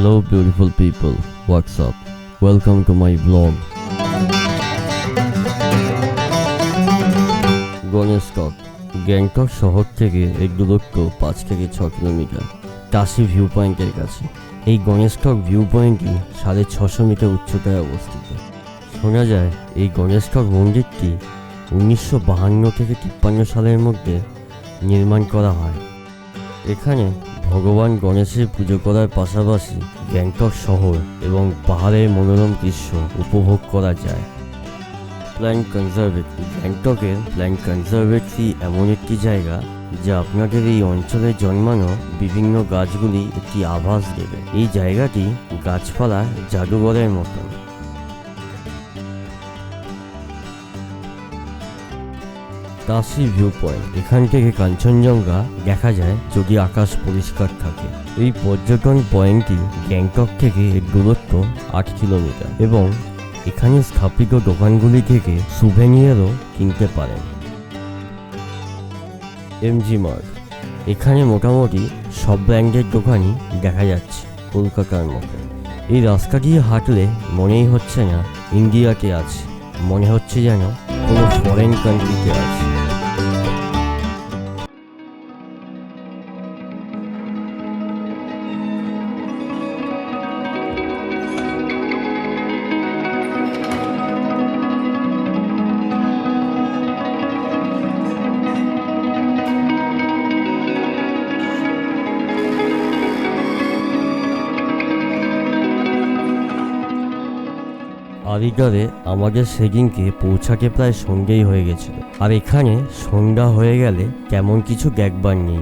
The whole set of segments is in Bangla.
Hello beautiful people, what's up? Welcome to my vlog. GANGTOK Gangtok শহর থেকে এর দূরত্ব 5 থেকে 6 কিলোমিটার টাসি ভিউ পয়েন্টের কাছে। এই গ্যাংটক ভিউ পয়েন্টটি 650 মিটার উচ্চতায় অবস্থিত। শোনা যায় এই গ্যাংটক মন্দিরটি 1952 থেকে 53 সালের মধ্যে নির্মাণ করা হয়। এখানে ভগবান গণেশের পুজো করার পাশাপাশি গ্যাংটক শহর এবং পাহাড়ের মনোরম দৃশ্য উপভোগ করা যায়। প্ল্যান্ট কনজারভেটরি গ্যাংটকের প্ল্যান্ট কনজারভেটরি এমন একটি জায়গা যা আপনাদের এই অঞ্চলে জন্মানো বিভিন্ন গাছগুলি একটি আভাস দেবে। এই জায়গাটি গাছপালা জাদুঘরের মতন। টাসি ভিউ পয়েন্ট, এখান থেকে কাঞ্চনজঙ্ঘা দেখা যায় যদি আকাশ পরিষ্কার থাকে। এই পর্যটন পয়েন্টটি গ্যাংটক থেকে এর দূরত্ব 8 কিলোমিটার এবং এখানে স্থাপিত দোকানগুলি থেকে সুভেনিয়ারও কিনতে পারেন। এমজি মার্গ, এখানে মোটামুটি সব ব্র্যান্ডের দোকানই দেখা যাচ্ছে কলকাতার মতো। এই রাস্তা দিয়ে হাঁটলে মনেই হচ্ছে না ইন্ডিয়াতে আছে, মনে হচ্ছে যেন কোনো ফরেন কান্ট্রিতে আছে। আরিটারে আমাদের সেদিনকে পৌঁছাতে প্রায় সন্ধ্যেই হয়ে গেছিল, আর এখানে সন্ধ্যা হয়ে গেলে তেমন কিছু দেখবার নেই।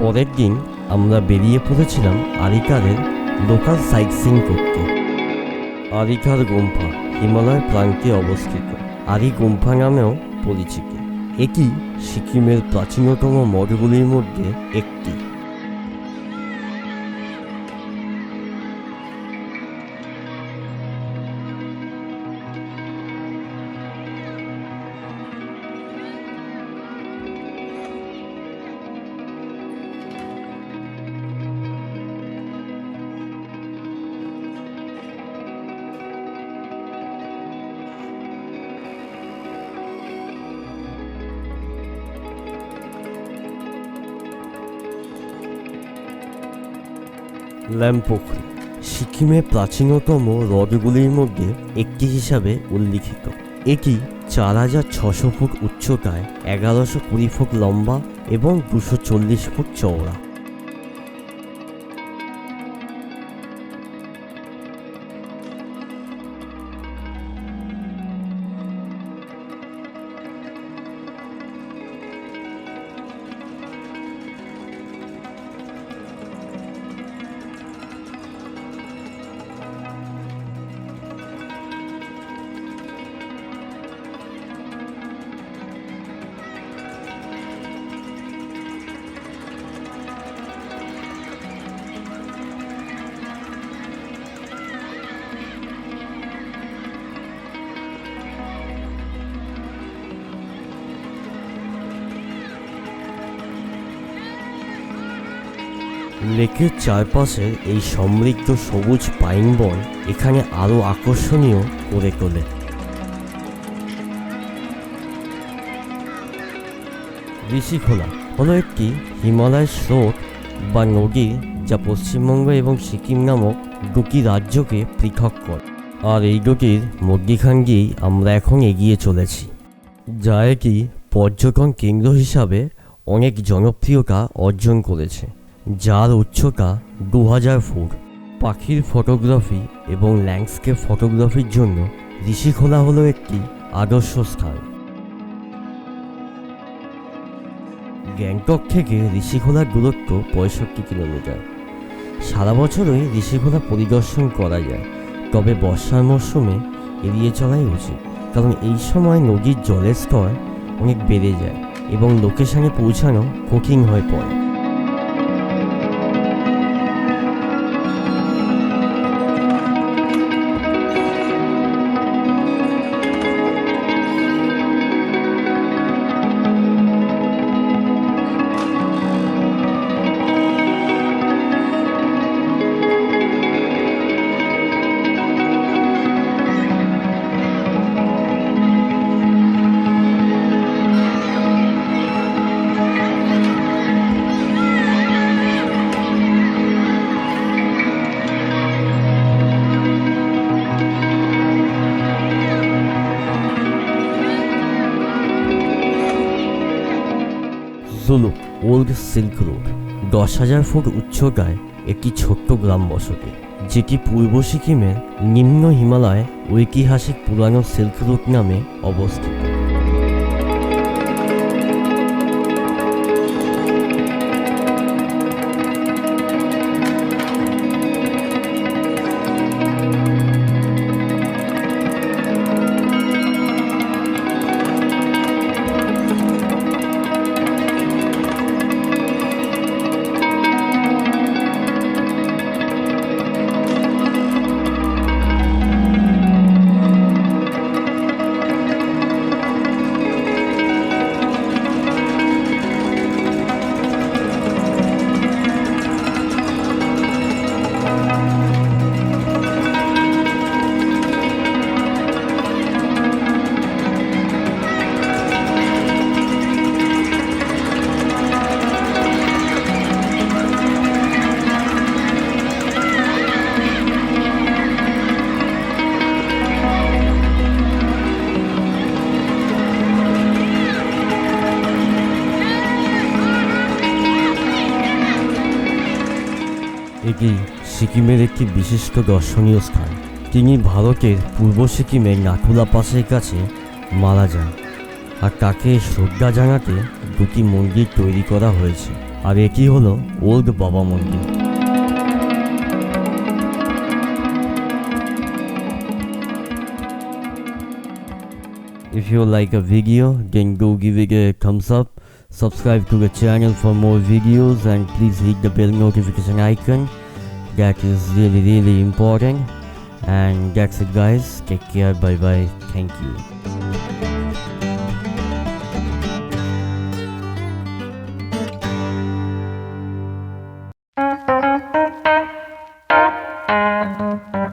পরের দিন আমরা বেরিয়ে পড়েছিলাম আরিটারের লোকাল সাইট সিইং করতে। আরিটার গুম্ফা হিমালয়ের প্রান্তে অবস্থিত। আরি গুম্ফা নামেও পরিচিত। এটি সিকিমের প্রাচীনতম মঠগুলির মধ্যে একটি। ল্যাম্পোখরি সিকিমের প্রাচীনতম হ্রদগুলির মধ্যে একটি হিসাবে উল্লিখিত। এটি 4600 ফুট উচ্চতায়, 1120 ফুট লম্বা এবং 240 ফুট চওড়া। লেকের চারপাশের এই সমৃদ্ধ সবুজ পাইন বন এখানে আরও আকর্ষণীয় করে তোলে। ঋষি খোলা হলো একটি হিমালয় স্রোত বা নদী যা পশ্চিমবঙ্গ এবং সিকিম নামক দুটি রাজ্যকে পৃথক করে, আর এই দুটির মধ্যখান দিয়েই আমরা এখন এগিয়ে চলেছি, যা একটি পর্যটন কেন্দ্র হিসাবে অনেক জনপ্রিয়তা অর্জন করেছে, যার উচ্চতা 2000 ফুট। পাখির ফটোগ্রাফি এবং ল্যান্ডস্কেপ ফটোগ্রাফির জন্য ঋষিখোলা হলো একটি আদর্শ স্থান। গ্যাংটক থেকে ঋষিখোলার দূরত্ব 65 কিলোমিটার। সারা বছরই ঋষিখোলা পরিদর্শন করা যায়, তবে বর্ষার মরশুমে এড়িয়ে চলাই উচিত, কারণ এই সময় নদীর জলের স্তর অনেক বেড়ে যায় এবং লোকেশনে পৌঁছানো কঠিন হয়ে পড়ে। Zuluk old silk road 10,000 foot উচ্চতায় একটি ছোট্ট গ্রাম বসতি, যেটি পূর্ব সিকিমের নিম্ন হিমালয় ঐতিহাসিক পুরানো সিল্ক রুট নামে অবস্থিত। এটি সিকিমের একটি বিশিষ্ট দর্শনীয় স্থান। তিনি ভারতের পূর্ব সিকিমের নাথুলা পাসের কাছে মারা যান, আর তাকে শ্রদ্ধা জানাতে দুটি মন্দির তৈরি করা হয়েছে, আর এটি হলো ওল্ড বাবা মন্দির। If you like a video, then go give it a thumbs up, subscribe to the channel for more videos, and please hit the bell notification icon. That is really important. And that's it guys, take care, bye bye, thank you.